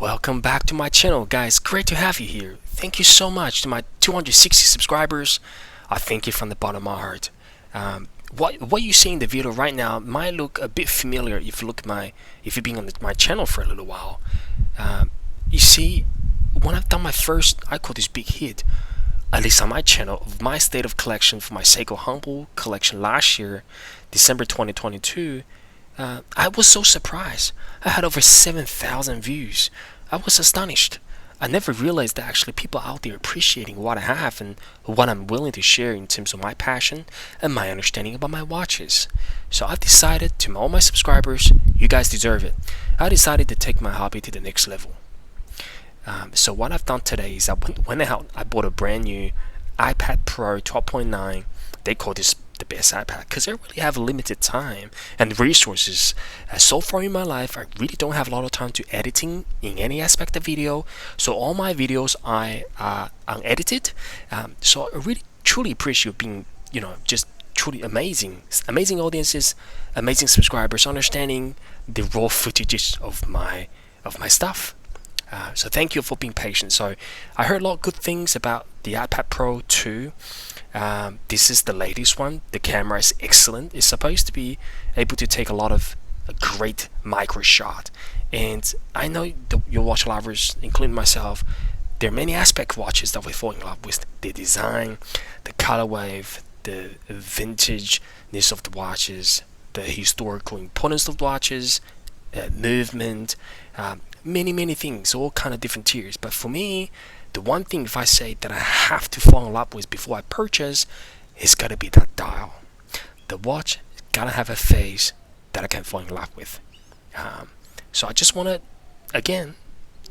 Welcome back to my channel, guys. Great to have you here. Thank you so much to my 260 subscribers. I thank you from the bottom of my heart. What you see in the video right now might look a bit familiar if you've been on my channel for a little while. You see, when I've done my first, I call this big hit, at least on my channel, of my state of collection for my Seiko Humble collection last year, December 2022. I was so surprised. I had over 7,000 views. I was astonished. I never realized that actually people out there appreciating what I have and what I'm willing to share in terms of my passion and my understanding about my watches. So I've decided, to all my subscribers, you guys deserve it. I decided to take my hobby to the next level. So what I've done today is I went out, I bought a brand new iPad Pro 12.9. They call this the best iPad because I really have limited time and resources. So far in my life, I really don't have a lot of time to editing in any aspect of video. So all my videos are unedited. So I really truly appreciate being, just truly amazing audiences, amazing subscribers, understanding the raw footages of my stuff. So thank you for being patient. So I heard a lot of good things about the iPad Pro 2. This is the latest one. The camera is excellent. It's supposed to be able to take a lot of great micro shot. And I know your watch lovers, including myself, there are many aspect watches that we fall in love with. The design, the color wave, the vintageness of the watches, the historical importance of watches, movement, many things, all kind of different tiers. But for me, the one thing, if I say that I have to fall in love with before I purchase, it's gotta be that dial. The watch gotta have a face that I can fall in love with. So I just wanna, again,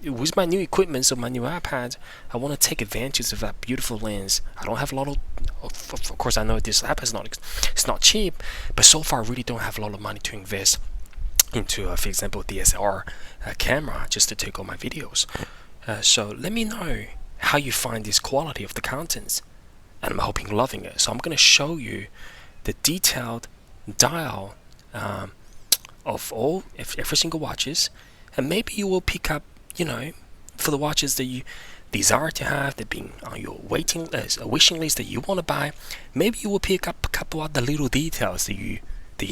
with my new equipment, so my new iPad, I want to take advantage of that beautiful lens. I don't have a lot of course I know this iPad it's not cheap, but so far I really don't have a lot of money to invest into, for example, DSLR camera just to take all my videos. So let me know how you find this quality of the contents, and I'm hoping you're loving it. So I'm going to show you the detailed dial of every single watches, and maybe you will pick up, for the watches that you desire to have, that being on your waiting list, a wishing list that you want to buy. Maybe you will pick up a couple of the little details that you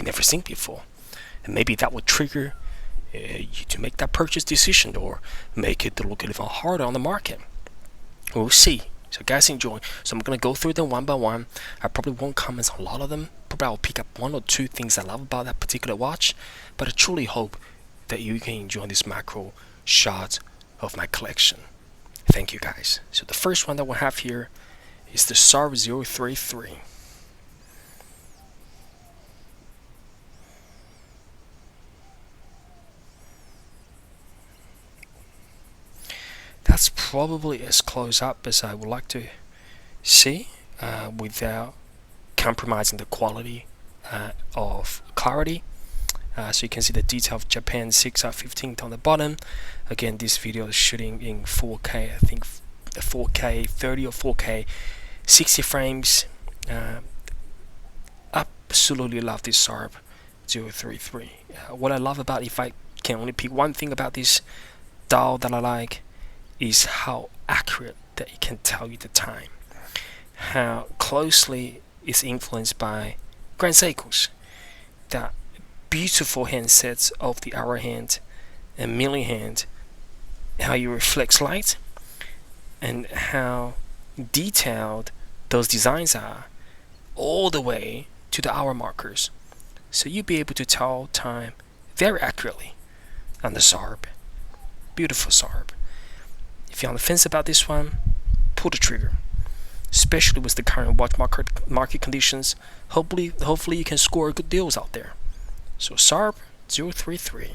never seen before, and maybe that will trigger you to make that purchase decision, or make it to look a little harder on the market. We'll see. So guys, enjoy. So I'm gonna go through them one by one. I probably won't comment on a lot of them. Probably I'll pick up one or two things I love about that particular watch, but I truly hope that you can enjoy this macro shot of my collection. Thank you guys. So the first one that we have here is the SARP033. That's probably as close up as I would like to see, without compromising the quality of clarity. So you can see the detail of Japan 6R15 on the bottom. Again, this video is shooting in 4K, I think 4K 30 or 4K 60 frames. Absolutely love this SARP033. What I love about, if I can only pick one thing about this dial that I like, is how accurate that it can tell you the time, how closely it's influenced by Grand Seikos, that beautiful handsets of the hour hand and milli hand, how you reflect light, and how detailed those designs are, all the way to the hour markers. So you'll be able to tell time very accurately on the SARP. Beautiful SARP. If you're on the fence about this one, pull the trigger. Especially with the current watch market conditions, hopefully you can score good deals out there. So SARP033.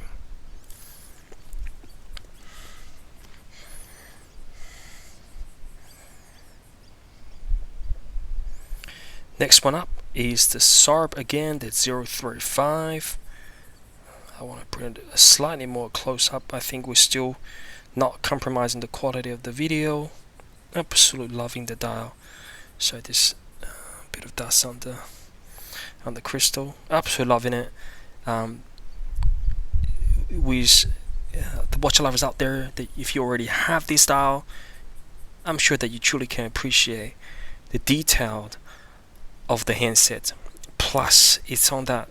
Next one up is the SARP again, the 035. I want to bring it a slightly more close up. I think we're still not compromising the quality of the video. Absolutely loving the dial. So this bit of dust on the crystal. Absolutely loving it. With the watch lovers out there, that if you already have this dial, I'm sure that you truly can appreciate the detail of the handset. Plus, it's on that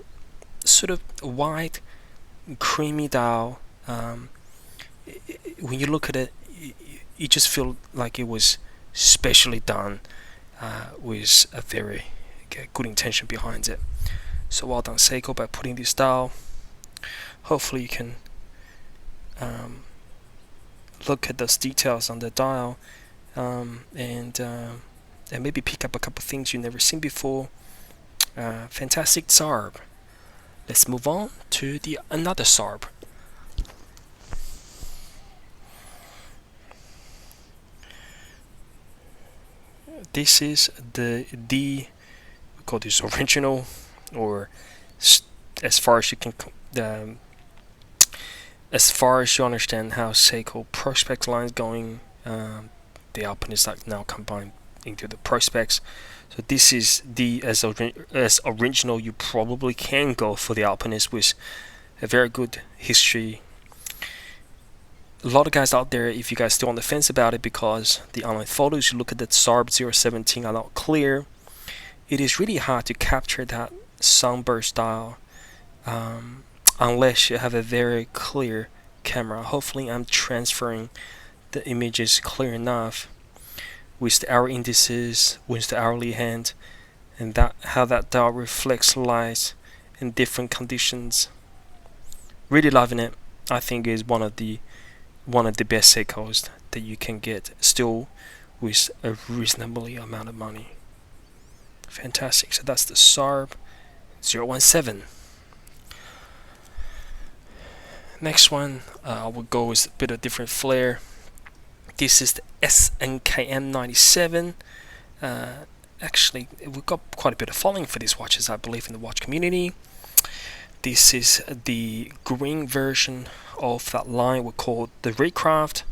sort of white, creamy dial. When you look at it, you just feel like it was specially done with a very good intention behind it. So well done, Seiko, by putting this dial. Hopefully you can look at those details on the dial and maybe pick up a couple things you've never seen before. Fantastic SARP. Let's move on to another SARP. This is we call this original, or as far as you can, as far as you understand how Seiko Prospex line is going, the Alpinist are now combined into the Prospex. So this is as original you probably can go for the Alpinist, with a very good history. A lot of guys out there, if you guys still on the fence about it because the online photos you look at that SARP017 are not clear, it is really hard to capture that sunburst style unless you have a very clear camera. Hopefully I'm transferring the images clear enough with the hour indices, with the hourly hand, and how that dial reflects light in different conditions. Really loving it. I think is one of the best Seikos that you can get, still with a reasonably amount of money. Fantastic. So that's the SARP017. Next one, I will go with a bit of different flair. This is the SNXS79. Actually, we've got quite a bit of following for these watches, I believe, in the watch community. This is the green version of that line we call the Recraft.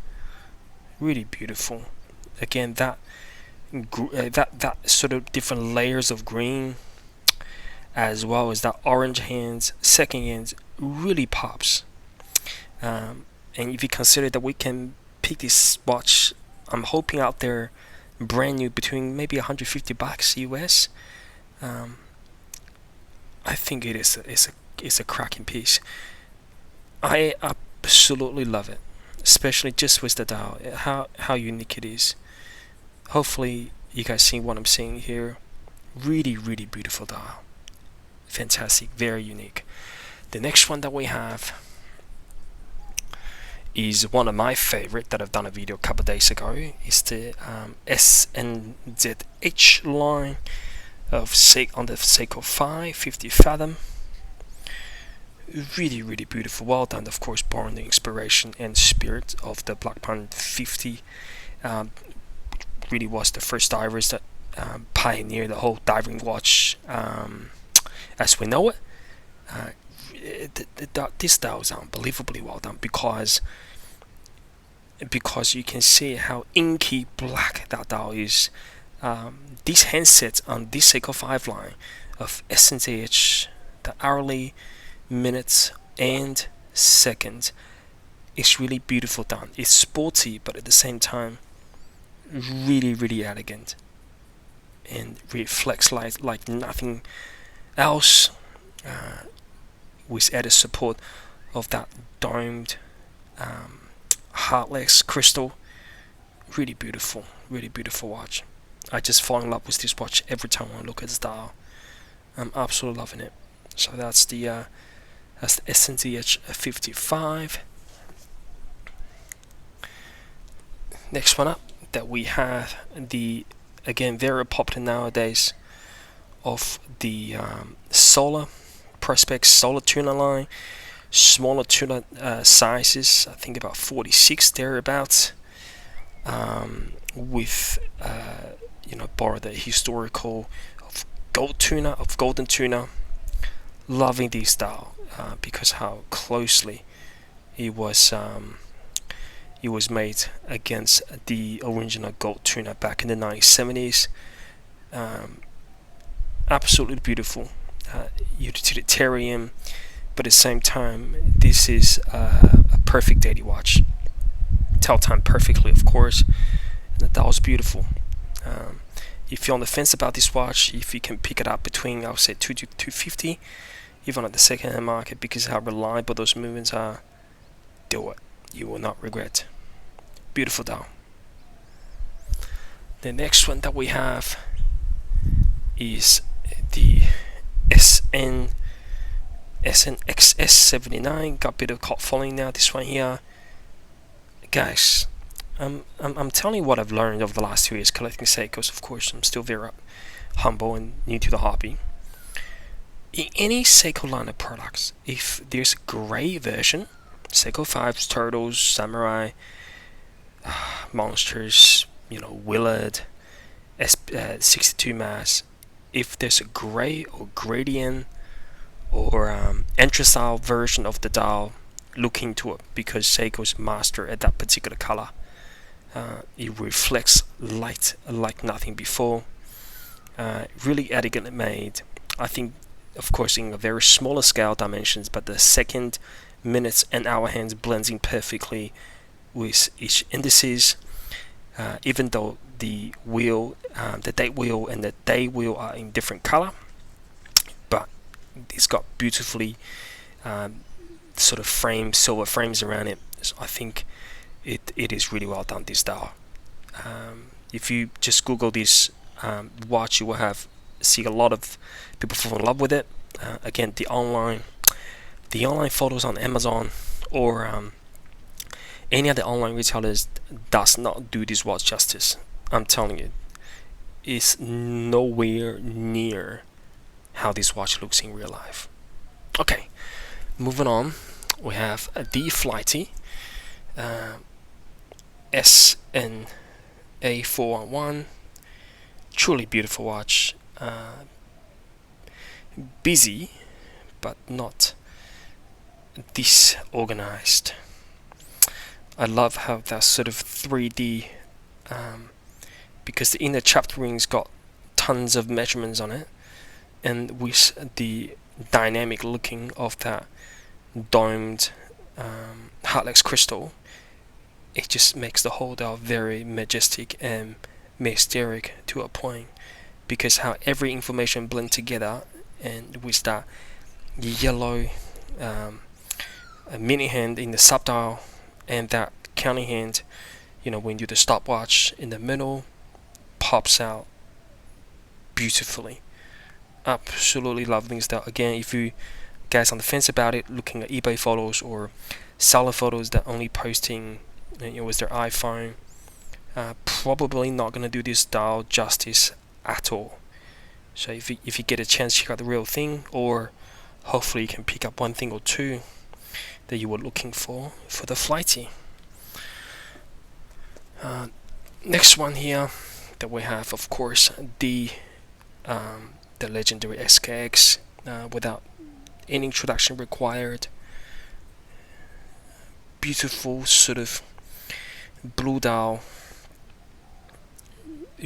Really beautiful. Again, that sort of different layers of green, as well as that orange hands, second hands, really pops. And if you consider that we can pick this watch, I'm hoping out there brand new between maybe $150 US. I think it's a cracking piece. I absolutely love it, especially just with the dial, how unique it is. Hopefully you guys see what I'm seeing here. Really beautiful dial. Fantastic, very unique. The next one that we have is one of my favorite that I've done a video a couple days ago. It's the SNXS line on the Seiko 550 Fathom. Really beautiful, well done. Of course, born the inspiration and spirit of the Black Panther 50. Really was the first divers that pioneered the whole diving watch as we know it. This dial is unbelievably well done because you can see how inky black that dial is. These handsets on this Seiko 5 line of SNXS, the hourly, minutes and seconds, is really beautiful done. It's sporty, but at the same time really elegant, and reflects light like nothing else, with added support of that domed heartless crystal. Really beautiful watch. I just fall in love with this watch every time I look at this dial. I'm absolutely loving it. So that's the SNXS 55. Next one up that we have, the again very popular nowadays, of the solar Prospex solar Tuna line. Smaller Tuna sizes, I think about 46 thereabouts, with borrow the historical of golden tuna. Loving this style because how closely it was made against the original gold tuna back in the 1970s. Absolutely beautiful, utilitarian, but at the same time, this is a perfect daily watch. Tell time perfectly, of course, and the dial is beautiful. If you're on the fence about this watch, if you can pick it up between, I would say, 2 to 250, even at the second-hand market, because how reliable those movements are, do it. You will not regret. Beautiful dial. The next one that we have is the SNXS79. Got a bit of cult following now. This one here, guys. I'm telling you what I've learned over the last 2 years collecting Seikos. Of course, I'm still very humble and new to the hobby. In any Seiko line of products, if there's a grey version, Seiko 5s, Turtles, Samurai, Monsters, Willard, 62 mass, if there's a grey or gradient or anthracite version of the dial, look into it, because Seiko's master at that particular color. It reflects light like nothing before. Really elegantly made. I think, of course, in a very smaller scale dimensions, but the second, minutes, and hour hands blends in perfectly with each indices. Even though the wheel, the date wheel and the day wheel are in different color, but it's got beautifully sort of silver frames around it. So I think it is really well done, this dial. If you just Google this watch, you will see a lot of people fall in love with it. Again, the online photos on Amazon or any other online retailers does not do this watch justice. I'm telling you, it's nowhere near how this watch looks in real life. Okay, moving on, we have the Flighty SNA411. Truly beautiful watch. Busy, but not disorganized. I love how that sort of 3D, because the inner chapter ring's got tons of measurements on it, and with the dynamic looking of that domed Hartlex crystal, it just makes the whole dial very majestic and mysterious to a point, because how every information blend together, and with that yellow mini hand in the sub dial and that counting hand, when you do the stopwatch in the middle, pops out beautifully. Absolutely loving this dial. Again, if you guys on the fence about it, looking at eBay photos or seller photos that only posting with their iPhone, probably not gonna do this dial justice at all. So if you get a chance, check out the real thing, or hopefully you can pick up one thing or two that you were looking for the Flighty. Next one here that we have, of course, the legendary SKX, without any introduction required. Beautiful sort of blue dial,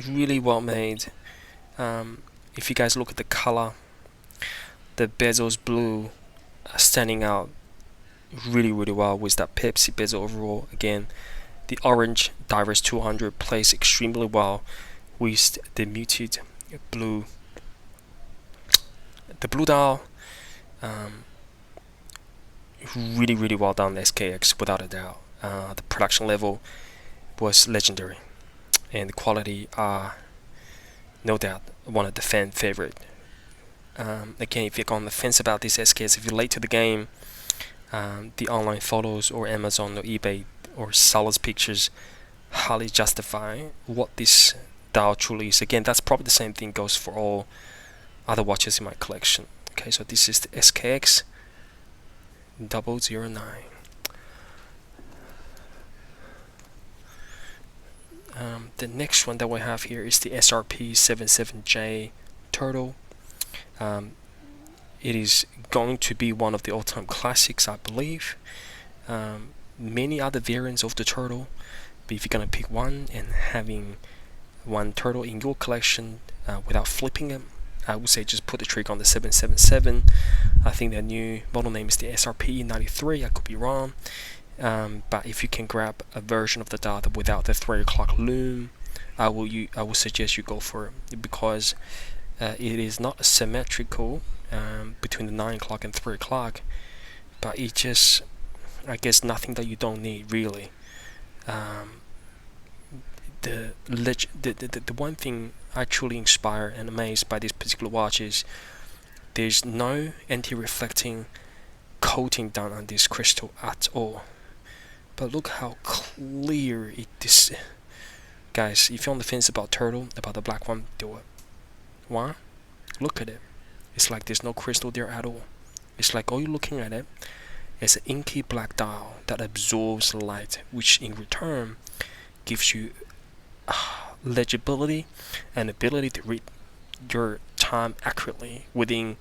really well made. If you guys look at the color, the bezel's blue, standing out really well with that Pepsi bezel overall. Again, the orange Diverse 200 plays extremely well with the muted blue. The blue dial, really well done, SKX, without a doubt. The production level was legendary, and the quality are no doubt one of the fan favorite. Again, if you're on the fence about this SKX, if you're late to the game, the online photos or Amazon or eBay or sellers pictures highly justify what this dial truly is. Again, that's probably the same thing goes for all other watches in my collection. Okay, so this is the SKX009. The next one that we have here is the SRP77J Turtle. It is going to be one of the all-time classics, I believe. Many other variants of the Turtle, but if you're gonna pick one and having one Turtle in your collection without flipping them, I would say just put the trigger on the 777. I think the new model name is the SRP93. I could be wrong, but if you can grab a version of the dial without the 3 o'clock loom, I will suggest you go for it, because it is not symmetrical between the 9 o'clock and 3 o'clock, but it just, I guess, nothing that you don't need really. The one thing I truly inspired and amazed by this particular watch is there's no anti-reflecting coating done on this crystal at all. But look how clear it is. Guys, if you're on the fence about turtle, about the black one, do it. Why? Look at it. It's like there's no crystal there at all. It's like all you're looking at it is an inky black dial that absorbs light, which in return gives you legibility and ability to read your time accurately within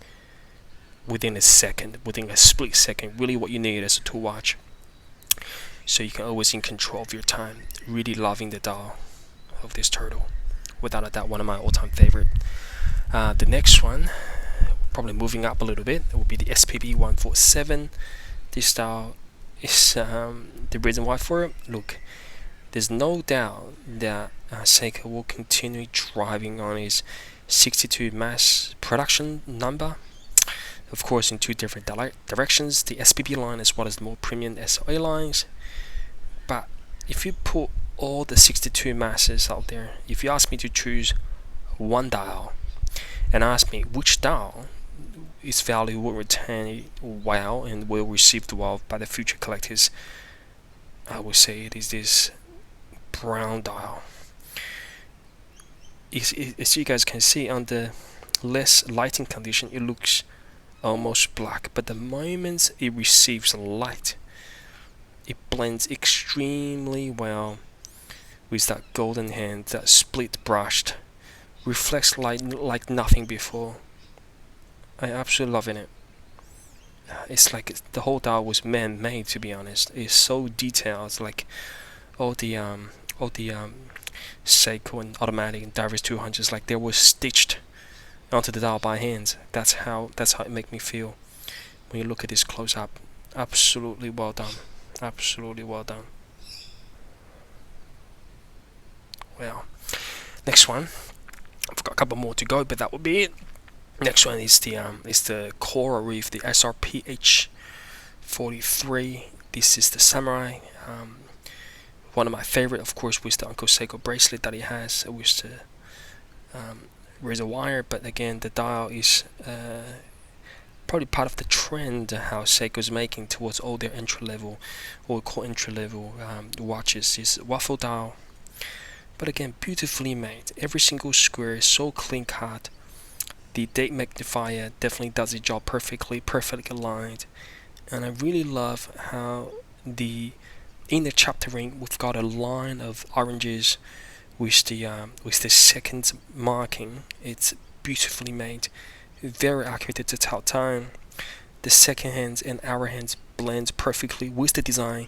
a second, within a split second. Really what you need is a tool watch, so you can always in control of your time. Really loving the dial of this turtle, without a doubt one of my all-time favorite. The next one, probably moving up a little bit, it will be the SPB147. This dial is the reason why for it. Look, there's no doubt that Seiko will continue driving on its 62 mass production number, of course in two different directions, the SPB line as well as the more premium SOA lines. But if you put all the 62 masses out there, if you ask me to choose one dial and ask me which dial its value will retain well and will receive well by the future collectors, I would say it is this brown dial. As you guys can see, on the less lighting condition it looks almost black, but the moment it receives light, it blends extremely well with that golden hand, that split brushed, reflects light like nothing before. I absolutely loving it. It's like the whole dial was man-made, to be honest. It's so detailed. It's like all the Seiko and automatic and Divers 200s, like they were stitched onto the dial by hand. That's how it make me feel when you look at this close up. Absolutely well done. Absolutely well done. Well, next one, I've got a couple more to go, but that will be it. Next one is the Coral Reef, the SRP147. This is the Samurai. One of my favorite, of course, was the Uncle Seiko bracelet that he has with the razor wire. But again, the dial is probably part of the trend how Seiko's making towards all their entry-level, what we call entry-level watches. Is waffle dial, but again, beautifully made. Every single square is so clean cut. The date magnifier definitely does its job perfectly aligned, and I really love how in the chapter ring we've got a line of oranges with the second marking. It's beautifully made, very accurate to tell time. The second hands and hour hands blend perfectly with the design,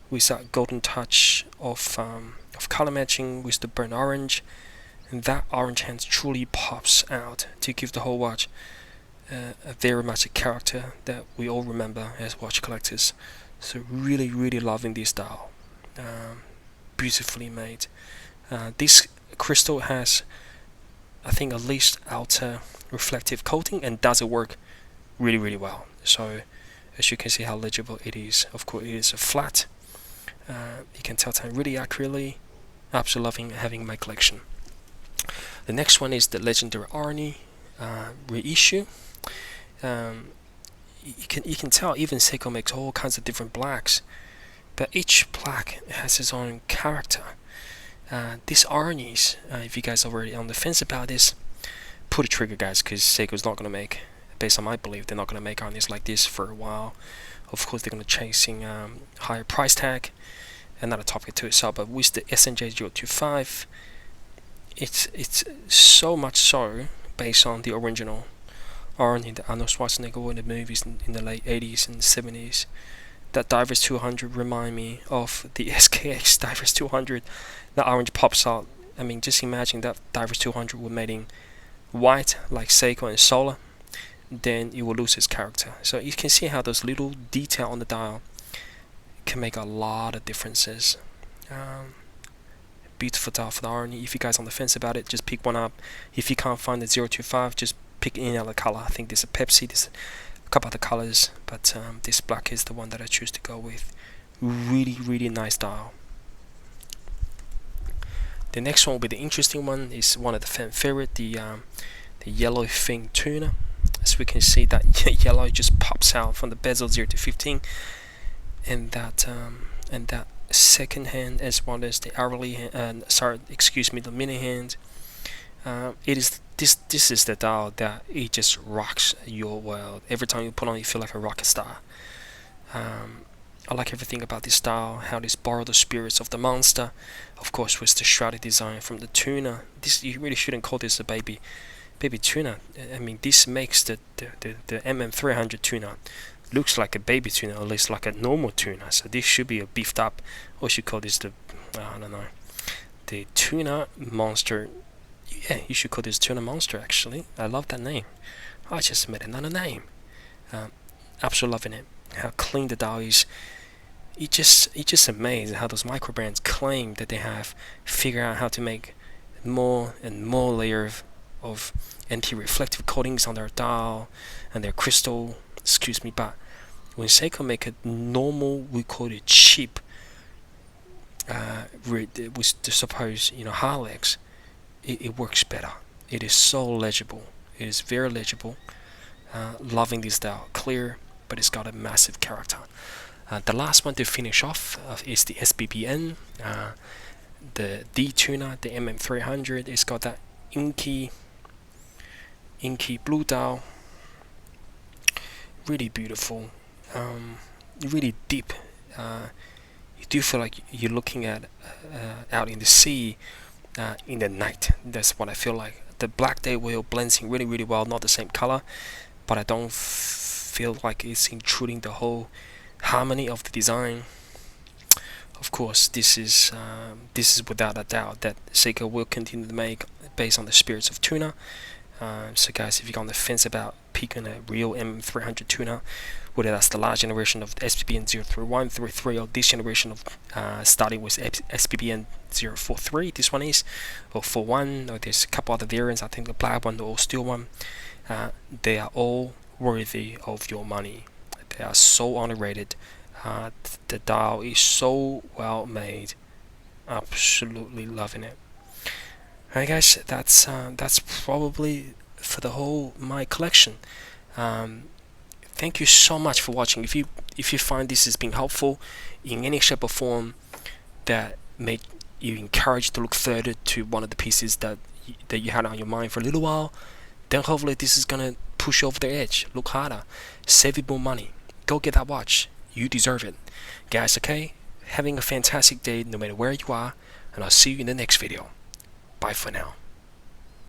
with that golden touch of color matching with the burnt orange, and that orange hand truly pops out to give the whole watch a very much a character that we all remember as watch collectors. So really loving this dial. Beautifully made. This crystal has, I think, at least outer reflective coating and does it work really well. So as you can see how legible it is. Of course it is a flat. You can tell time really accurately. Absolutely loving having my collection. The next one is the legendary Arnie reissue. You can tell even Seiko makes all kinds of different blacks, but each black has its own character. These Arnies, if you guys are already on the fence about this, pull the trigger, guys, because Seiko's not going to make, based on my belief, they're not going to make Arnies like this for a while. Of course they're going to chasing higher price tag, another topic to itself. But with the SNJ025, it's so much so based on the original Arnie that Arnold Schwarzenegger wore in the movies in the late 80s and 70s. That Divers 200 remind me of the SKX Divers 200. The orange pops out. I mean, just imagine that Divers 200 were made in white like Seiko and Solar, then it will lose its character. So you can see how those little detail on the dial can make a lot of differences. Beautiful dial for the Arnie. If you guys on the fence about it, just pick one up. If you can't find the 025, just pick any other color. I think there's a Pepsi, there's a couple other colors, but this black is the one that I choose to go with. Really nice dial. The next one will be the interesting one. Is one of the fan favorite, the yellow thing Tuna. As we can see, that yellow just pops out from the bezel 0 to 15, and that second hand as well as the hourly hand, the mini hand. This is the dial that it just rocks your world. Every time you put on, you feel like a rocket star. I like everything about this style, how this borrow the spirits of the monster, of course with the shrouded design from the Tuna. This, you really shouldn't call this a baby Tuna. I mean, this makes the MM300 Tuna looks like a baby Tuna, or at least like a normal Tuna. So this should be a beefed up, or should call this the I don't know, the Tuna Monster. Yeah, you should call this Tuna Monster. Actually, I love that name. I just made another name. Absolutely loving it. How clean the dial is. It's just amazing how those micro brands claim that they have figured out how to make more and more layers of anti-reflective coatings on their dial and their crystal. Excuse me, but when Seiko make a normal, we call it cheap, with suppose Harlex, it works better. It is so legible. It is very legible. Loving this dial, clear, but it's got a massive character. The last one to finish off is the SPBN, the D Tuna, the MM300. It's got that inky blue dial. Really beautiful, really deep. You do feel like you're looking at out in the sea in the night. That's what I feel like. The black day wheel blends in really well. Not the same color, but I don't feel like it's intruding the whole harmony of the design. Of course, this is without a doubt that Seiko will continue to make based on the spirits of Tuna. So guys, if you're on the fence about picking a real M300 Tuna, whether that's the last generation of SPBN03133 or this generation of starting with SPBN043, this one is, or 41, or there's a couple other variants, I think the black one or steel one, they are all worthy of your money. They are so underrated. The dial is so well made. Absolutely loving it. Alright guys, that's probably for the whole my collection. Thank you so much for watching. If you find this has been helpful in any shape or form, that made you encouraged to look further to one of the pieces that you had on your mind for a little while, then hopefully this is gonna push you over the edge. Look harder, save you more money. Go get that watch. You deserve it, guys. Okay, having a fantastic day no matter where you are, and I'll see you in the next video. Bye for now.